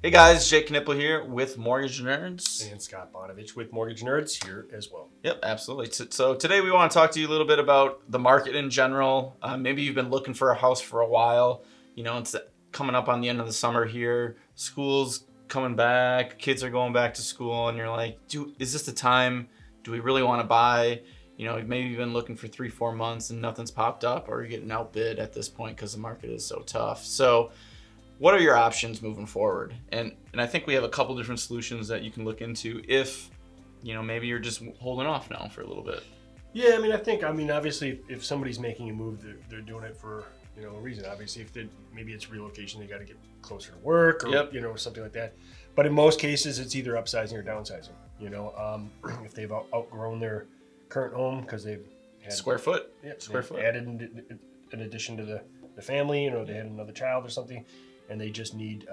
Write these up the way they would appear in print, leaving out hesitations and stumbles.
Hey guys, Jake Knuppel here with Mortgage Nerds. And Scott Bonovich with Mortgage Nerds here as well. Yep, absolutely. So today we want to talk to you a little bit about the market in general. Maybe you've been looking for a house for a while. It's coming up on the end of the summer here. School's coming back. Kids are going back to school, and you're like, is this the time? Do we really want to buy? Maybe you've been looking for 3-4 months and nothing's popped up, or you're getting outbid at this point because the market is so tough. So what are your options moving forward? And I think we have a couple different solutions that you can look into if, maybe you're just holding off now for a little bit. Yeah, obviously, if somebody's making a move, they're doing it for a reason. Obviously, if maybe it's relocation, they got to get closer to work or something like that. But in most cases, it's either upsizing or downsizing. If they've outgrown their current home because they've had Square foot. added an addition to the family. They had another child or something, and they just need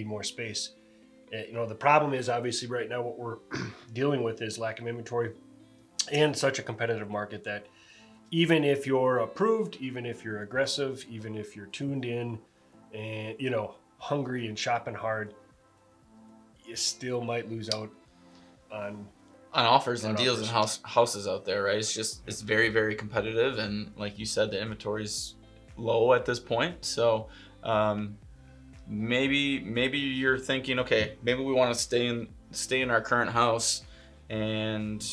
more space. The problem is obviously right now what we're dealing with is lack of inventory and such a competitive market that even if you're approved, even if you're aggressive, even if you're tuned in and hungry and shopping hard, you still might lose out on offers and deals and houses out there, right? It's very, very competitive, and like you said, the inventory's low at this point. So maybe you're thinking, okay, maybe we want to stay in our current house and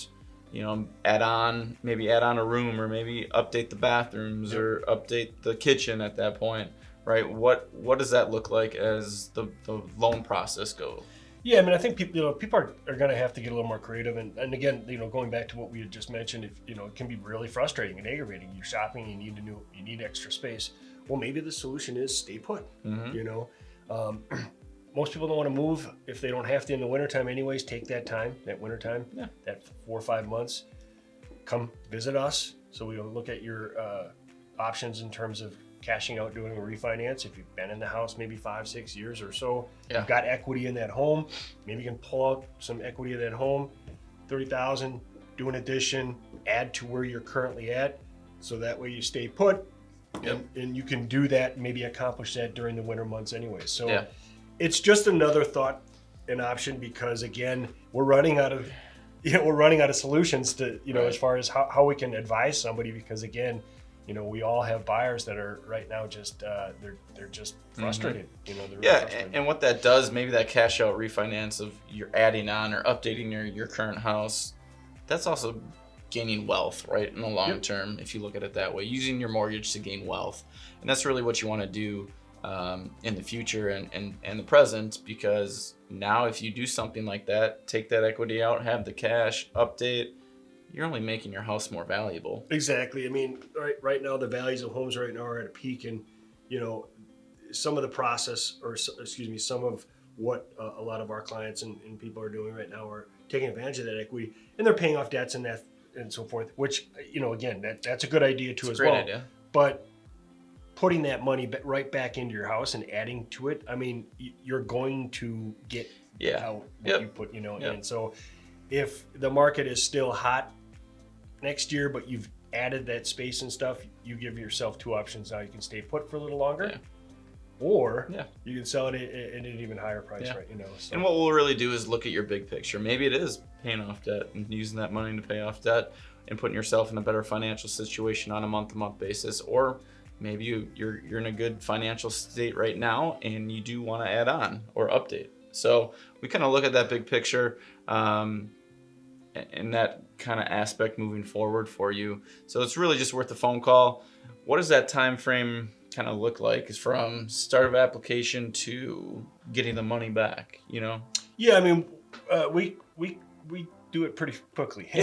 add on a room, or maybe update the bathrooms or update the kitchen at that point, right? What does that look like as the loan process goes? Yeah, I think people are going to have to get a little more creative, and again, going back to what we had just mentioned, if it can be really frustrating and aggravating. You're shopping, you need extra space. Well, maybe the solution is stay put. Mm-hmm. Most people don't want to move if they don't have to in the wintertime anyways. Take that wintertime, that 4 or 5 months, come visit us. So we'll look at your options in terms of cashing out, doing a refinance. If you've been in the house maybe 5-6 years or so, you've got equity in that home. Maybe you can pull out some equity of that home, $30,000, do an addition, add to where you're currently at, so that way you stay put. And you can do that, maybe accomplish that during the winter months anyway. So it's just another thought and option, because again, we're running out of solutions to as far as how we can advise somebody, because again, we all have buyers that are right now just they're just frustrated. Mm-hmm. They're really frustrated. And what that does, maybe that cash out refinance of you're adding on or updating your current house, that's also gaining wealth, right, in the long term, if you look at it that way, using your mortgage to gain wealth. And that's really what you want to do in the future and the present, because now if you do something like that, take that equity out, have the cash, update, you're only making your house more valuable. Exactly. Right now the values of homes right now are at a peak, and some of the process, or some of what a lot of our clients and people are doing right now are taking advantage of that equity, and they're paying off debts and so forth, which again, that's a good idea too. It's a great idea. But putting that money right back into your house and adding to it, you're going to get out what you put in. So if the market is still hot next year, but you've added that space and stuff, you give yourself two options now. You can stay put for a little longer, or you can sell it at an even higher price, right? So. And what we'll really do is look at your big picture. Maybe it is paying off debt and using that money to pay off debt and putting yourself in a better financial situation on a month-to-month basis, or maybe you're in a good financial state right now and you do want to add on or update. So we kind of look at that big picture and that kind of aspect moving forward for you. So it's really just worth a phone call. What does that time frame kind of look like? Is from start of application to getting the money back? Yeah, we do it pretty quickly. In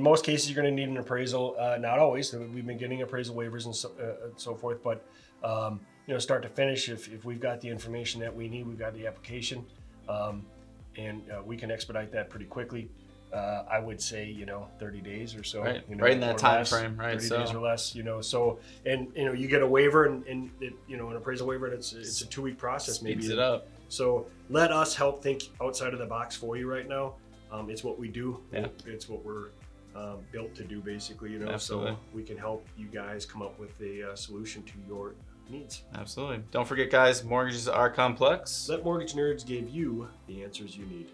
most cases you're going to need an appraisal. Not always. We've been getting appraisal waivers and so forth, but start to finish, if we've got the information that we need, we've got the application, and we can expedite that pretty quickly. I would say 30 days or so, right in that time frame, right? 30 days or less, so, and you get a waiver and an appraisal waiver, and it's a 2-week process. Maybe speeds it up. So let us help think outside of the box for you right now. It's what we do. It's what we're built to do, basically. Absolutely. So we can help you guys come up with a solution to your needs. Absolutely. Don't forget, guys, mortgages are complex. Let Mortgage Nerds give you the answers you need.